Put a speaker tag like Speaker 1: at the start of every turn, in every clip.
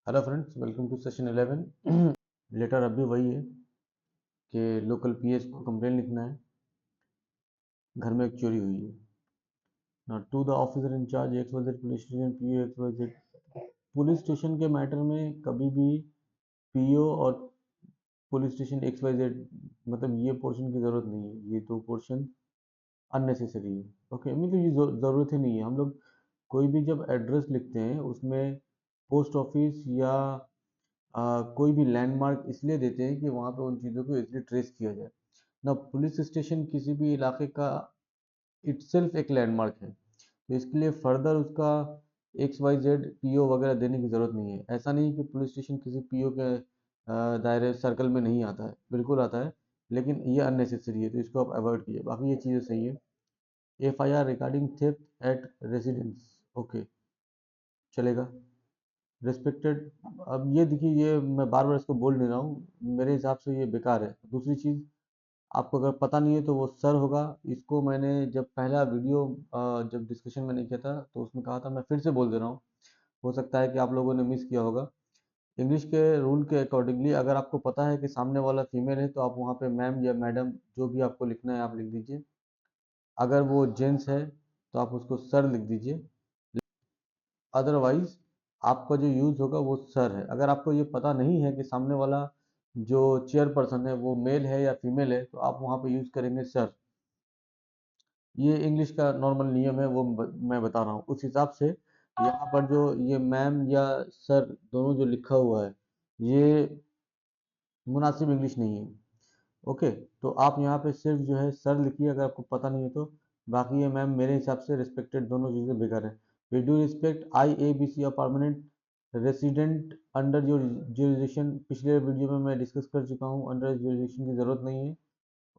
Speaker 1: Hello friends, welcome to session 11। Letter अभी वही है कि लोकल पीएस को कंप्लेन लिखना है, घर में एक चोरी हुई है। ना to the officer in charge XYZ police station PO XYZ। Police station के मैटर में कभी भी पीओ और पुलिस स्टेशन XYZ मतलब ये पोर्शन की ज़रूरत नहीं है। ये दो पोर्शन अननेसेसरी है। ओके, मतलब ये ज़रूरत ही नहीं है। हम लोग कोई भी जब एड्रेस लिखते हैं उसमें पोस्ट ऑफिस या कोई भी लैंडमार्क इसलिए देते हैं कि वहाँ पे उन चीज़ों को इसलिए ट्रेस किया जाए ना। पुलिस स्टेशन किसी भी इलाके का इटसेल्फ एक लैंडमार्क है, तो इसके लिए फर्दर उसका XYZ पीओ वगैरह देने की ज़रूरत नहीं है। ऐसा नहीं कि पुलिस स्टेशन किसी पीओ के दायरे सर्कल में नहीं आता है, बिल्कुल आता है, लेकिन ये अननेसेसरी है, तो इसको आप अवॉइड कीजिए। बाकी ये चीज़ें सही है। FIR regarding theft at residence, okay, चलेगा। रिस्पेक्टेड, अब ये देखिए, ये मैं बार बार इसको बोल नहीं रहा हूँ, मेरे हिसाब से ये बेकार है। दूसरी चीज़, आपको अगर पता नहीं है तो वो सर होगा। इसको मैंने जब पहला वीडियो जब डिस्कशन मैंने किया था तो उसमें कहा था, मैं फिर से बोल दे रहा हूँ, हो सकता है कि आप लोगों ने मिस किया होगा। इंग्लिश के रूल के अकॉर्डिंगली अगर आपको पता है कि सामने वाला फीमेल है तो आप वहाँ पे मैम या मैडम जो भी आपको लिखना है आप लिख दीजिए। अगर वो जेंट्स है तो आप उसको सर लिख दीजिए। अदरवाइज आपका जो यूज़ होगा वो सर है। अगर आपको ये पता नहीं है कि सामने वाला जो चेयरपर्सन है वो मेल है या फीमेल है तो आप वहाँ पे यूज़ करेंगे सर। ये इंग्लिश का नॉर्मल नियम है, वो मैं बता रहा हूँ उस हिसाब से। यहाँ पर जो ये मैम या सर दोनों जो लिखा हुआ है, ये मुनासिब इंग्लिश नहीं है। ओके, तो आप यहाँ पे सिर्फ जो है सर लिखिए अगर आपको पता नहीं है तो। बाकी ये मैम मेरे हिसाब से रिस्पेक्टेड दोनों चीज़ें बेकार है। विद डू रिस्पेक्ट IABC और permanent resident under your jurisdiction, पिछले वीडियो में मैं डिस्कस कर चुका हूँ, अंडर जुरिडिक्शन की ज़रूरत नहीं है।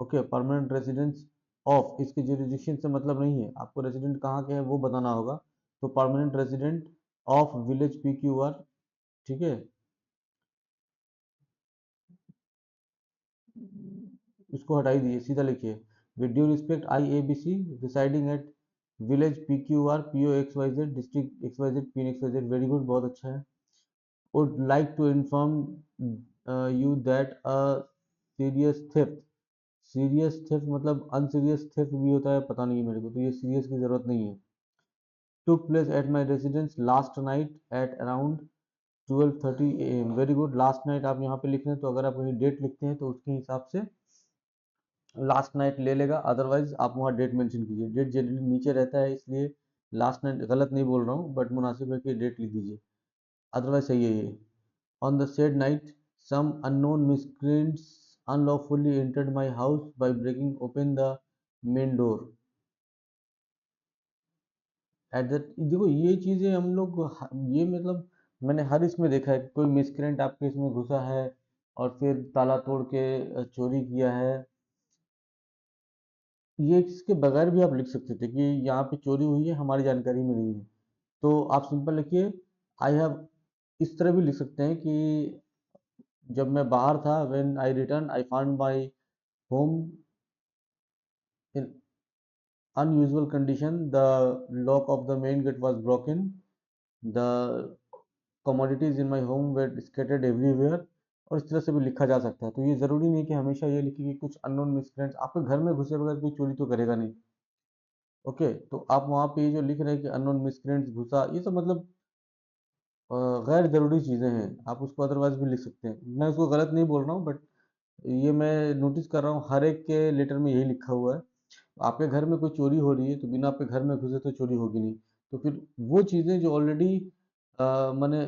Speaker 1: ओके, परमानेंट रेसिडेंस ऑफ, इसके जुरिडिक्शन से मतलब नहीं है, आपको रेसिडेंट कहाँ के है वो बताना होगा। तो permanent resident of village PQR, ठीक है। इसको हटाई दीजिए, सीधा लिखिए with due respect IABC residing at village PQR PO XYZ district XYZ pin XYZ। Very good, बहुत अच्छा है। Would like to inform you that a serious theft, serious theft मतलब अनसीरियस थेफ्ट भी होता है, पता नहीं है मेरे को, तो ये सीरियस की जरूरत नहीं है। Took place at my residence last night at around 12:30 AM। Very good, last night आप यहाँ पे लिख रहे हैं तो अगर आप वही डेट लिखते हैं तो उसके हिसाब से लास्ट नाइट ले लेगा। अदरवाइज आप वहाँ डेट मेंशन कीजिए, डेट जनरली नीचे रहता है इसलिए लास्ट नाइट गलत नहीं बोल रहा हूँ, बट मुनासिब है कि डेट लिख दीजिए, अदरवाइज सही है ये। On the said night some unknown miscreants unlawfully entered my house by breaking open the main door at that. देखो ये चीज़ें हम लोग ये मतलब मैंने हर इसमें देखा है कि कोई मिसक्रेंट आपके इसमें घुसा है और फिर ताला तोड़ के चोरी किया है। ये इसके बगैर भी आप लिख सकते थे कि यहाँ पे चोरी हुई है, हमारी जानकारी में नहीं है, तो आप सिंपल लिखिए आई हैव। इस तरह भी लिख सकते हैं कि जब मैं बाहर था, when I return I found my home in unusual condition, the lock of the main gate was broken, the commodities in my home were scattered everywhere. और इस तरह से भी लिखा जा सकता है। तो ये ज़रूरी नहीं कि हमेशा ये लिखिए कि कुछ अननोन मिसक्रेंट्स आपके घर में घुसे बगैर कोई चोरी तो करेगा नहीं। ओके, तो आप वहाँ पे ये जो लिख रहे हैं कि अननोन मिसक्रेंट्स घुसा, ये सब मतलब अ, गैर ज़रूरी चीज़ें हैं। आप उसको अदरवाइज भी लिख सकते हैं, मैं उसको गलत नहीं बोल रहा हूँ, बट ये मैं नोटिस कर रहा हूँ हर एक के लेटर में यही लिखा हुआ है। आपके घर में कोई चोरी हो रही है तो बिना आपके घर में घुसे तो चोरी होगी नहीं। तो फिर वो चीज़ें जो ऑलरेडी मैंने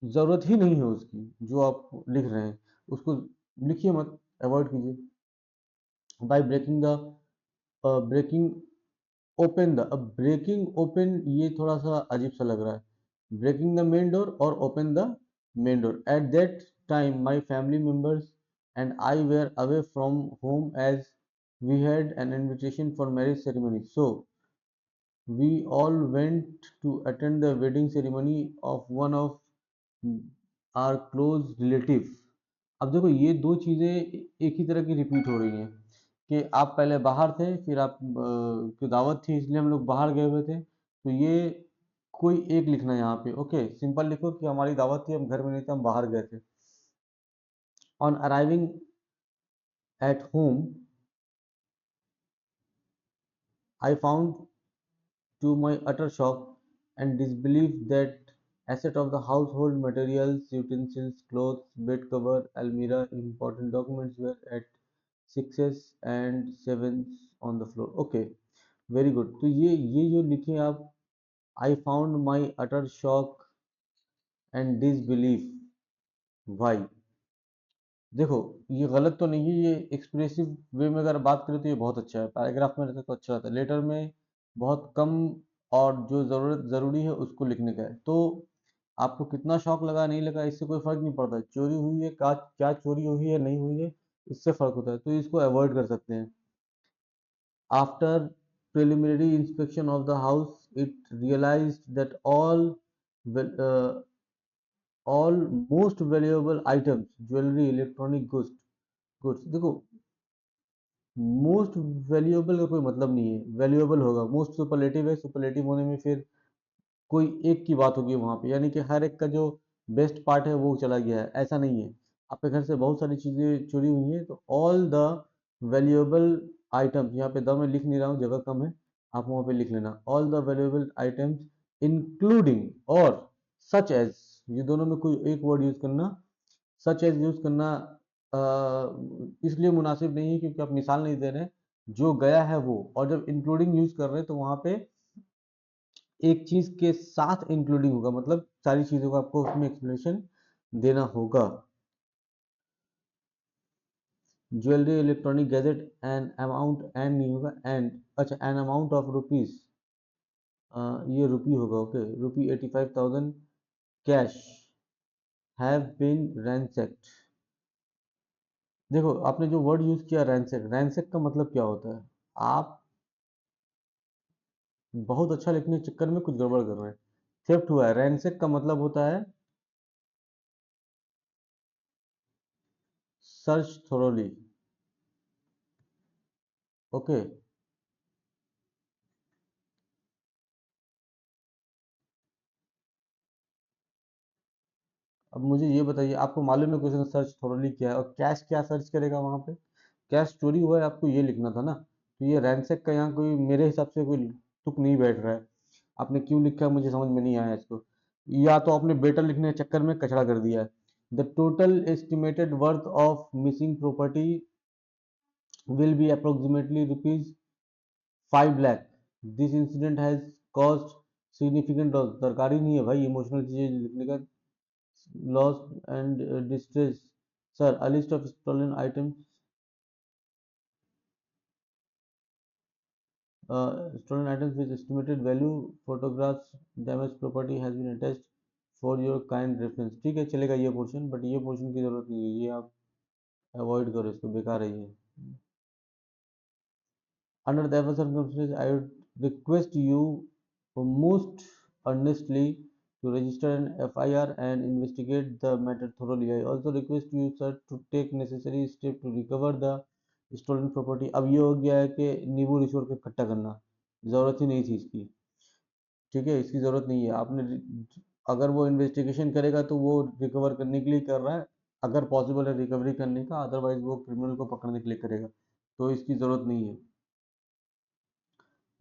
Speaker 1: ज़रूरत ही नहीं है उसकी, जो आप लिख रहे हैं उसको लिखिए मत, अवॉइड कीजिए। By breaking the breaking open the, अब ब्रेकिंग ओपन ये थोड़ा सा अजीब सा लग रहा है। ब्रेकिंग द मेन डोर और open the main door at that time my family members and I were away from home as we had an invitation for marriage ceremony, so we all went to attend the wedding ceremony of one of our close relative. अब देखो ये दो चीज़ें एक ही तरह की repeat हो रही हैं कि आप पहले बाहर थे, फिर आप की दावत थी इसलिए हम लोग बाहर गए हुए थे, तो ये कोई एक लिखना है यहाँ पे। ओके, सिंपल लिखो कि हमारी दावत थी, हम घर में नहीं थे, हम बाहर गए थे। On arriving at home I found to my utter shock and disbelief that asset of the household materials, utensils, clothes, bed cover, almirah, important documents were at sixes and sevens on the floor. Okay, very good. तो ये जो लिखे आप, I found my utter shock and disbelief. Why? देखो, ये गलत तो नहीं है, ये एक्सप्रेसिव वे में अगर बात करें तो ये बहुत अच्छा है, पैराग्राफ में रहता तो अच्छा रहता है, लेटर में बहुत कम और जो ज़रूरी है उसको लिखने का है। तो आपको कितना शौक लगा नहीं लगा इससे कोई फ़र्क नहीं पड़ता, चोरी हुई है, क्या क्या चोरी हुई है नहीं हुई है, इससे फ़र्क होता है, तो इसको अवॉइड कर सकते हैं। After preliminary inspection of the house, it realized that all most valuable items, jewelry, electronic goods, देखो, मोस्ट वैल्यूएबल का कोई मतलब नहीं है, वैल्यूएबल होगा, मोस्ट सुपरलेटिव है, सुपरलेटिव होने में फिर कोई एक की बात होगी वहां पे, यानी कि हर एक का जो बेस्ट पार्ट है वो चला गया है, ऐसा नहीं है। आपके घर से बहुत सारी चीजें चोरी हुई हैं, तो ऑल द वैल्यूएबल आइटम्स, यहाँ पे द मैं लिख नहीं रहा हूँ, जगह कम है, आप वहां पे लिख लेना, all the valuable items including और सच एज, ये दोनों में कोई एक वर्ड यूज करना, सच एज यूज करना इसलिए मुनासिब नहीं है क्योंकि आप मिसाल नहीं दे रहे हैं, जो गया है वो, और जब इंक्लूडिंग यूज कर रहे हैं तो वहां पे एक चीज के साथ इंक्लूडिंग होगा, मतलब सारी चीजों का आपको उसमें एक्सप्लेनेशन देना होगा। Jewellery, electronic gadget, an amount, and नहीं होगा, एंड, अच्छा, एन अमाउंट ऑफ रुपीज, ये रुपी होगा, okay, rupee 85,000 cash have been ransacked. देखो, आपने जो वर्ड यूज किया रैंसैक, रैंसैक का मतलब क्या होता है, आप बहुत अच्छा लिखने के चक्कर में कुछ गड़बड़ कर रहे हैं। थेफ्ट हुआ है, रैंसैक का मतलब होता है सर्च थोरोली। ओके, अब मुझे ये बताइए, आपको मालूम है क्वेश्चन सर्च थोरोली क्या है, और कैश क्या सर्च करेगा वहां पे, कैश चोरी हुआ है, आपको ये लिखना था ना, तो ये रैंसैक का यहाँ कोई मेरे हिसाब से कोई तुक नहीं बैठ रहा है, आपने क्यों लिखा है मुझे समझ में नहीं आया इसको, या तो आपने बेटर लिखने के चक्कर में कचरा कर दिया है। The total estimated worth of missing property will be approximately rupees 5 lakh. This incident has caused significant loss. दरकारी नहीं है भाई इमोशनल चीजें लिखने का, loss and distress. Sir, a list of stolen items, stolen items with estimated value, photographs, damaged property has been attached for your kind reference। ठीक है, चलेगा ये पोर्शन, बट ये पोर्शन की जरूरत नहीं है, ये आप अवॉइड करो, इसको बेकार है ये। Under the above circumstances, I would request you most earnestly to register an FIR and investigate the matter thoroughly. I also request you, sir, to take necessary steps to recover the stolen property। अब ये हो गया है कि नींबू निचोड़ के खट्टा करना, ज़रूरत ही नहीं थी इसकी, ठीक है, इसकी ज़रूरत नहीं है। आपने, अगर वो इन्वेस्टिगेशन करेगा तो वो रिकवर करने के लिए कर रहा है, अगर पॉसिबल है रिकवरी करने का, अदरवाइज वो क्रिमिनल को पकड़ने के लिए करेगा, तो इसकी ज़रूरत नहीं है,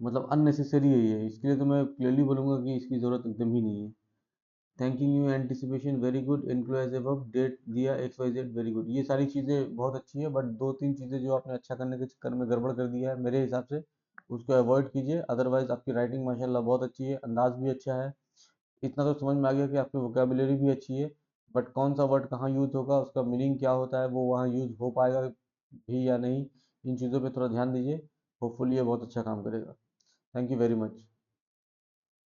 Speaker 1: मतलब अननेसेसरी है ये, इसके लिए तो मैं क्लियरली बोलूँगा कि इसकी ज़रूरत एकदम ही नहीं है। Thanking you, anticipation very good, enclose as above, date दिया XYZ, वेरी गुड, ये सारी चीज़ें बहुत अच्छी है, बट दो तीन चीज़ें जो आपने अच्छा करने के चक्कर में गड़बड़ कर दिया है मेरे हिसाब से, उसको अवॉइड कीजिए, अदरवाइज आपकी राइटिंग माशाल्लाह बहुत अच्छी है, अंदाज भी अच्छा है, इतना तो समझ में आ गया कि आपकी वोकेबुलरी भी अच्छी है, बट कौन सा वर्ड कहाँ यूज़ होगा, उसका मीनिंग क्या होता है, वो वहाँ यूज़ हो पाएगा भी या नहीं, इन चीज़ों पे थोड़ा ध्यान दीजिए, होपफुली ये बहुत अच्छा काम करेगा। Thank you very much.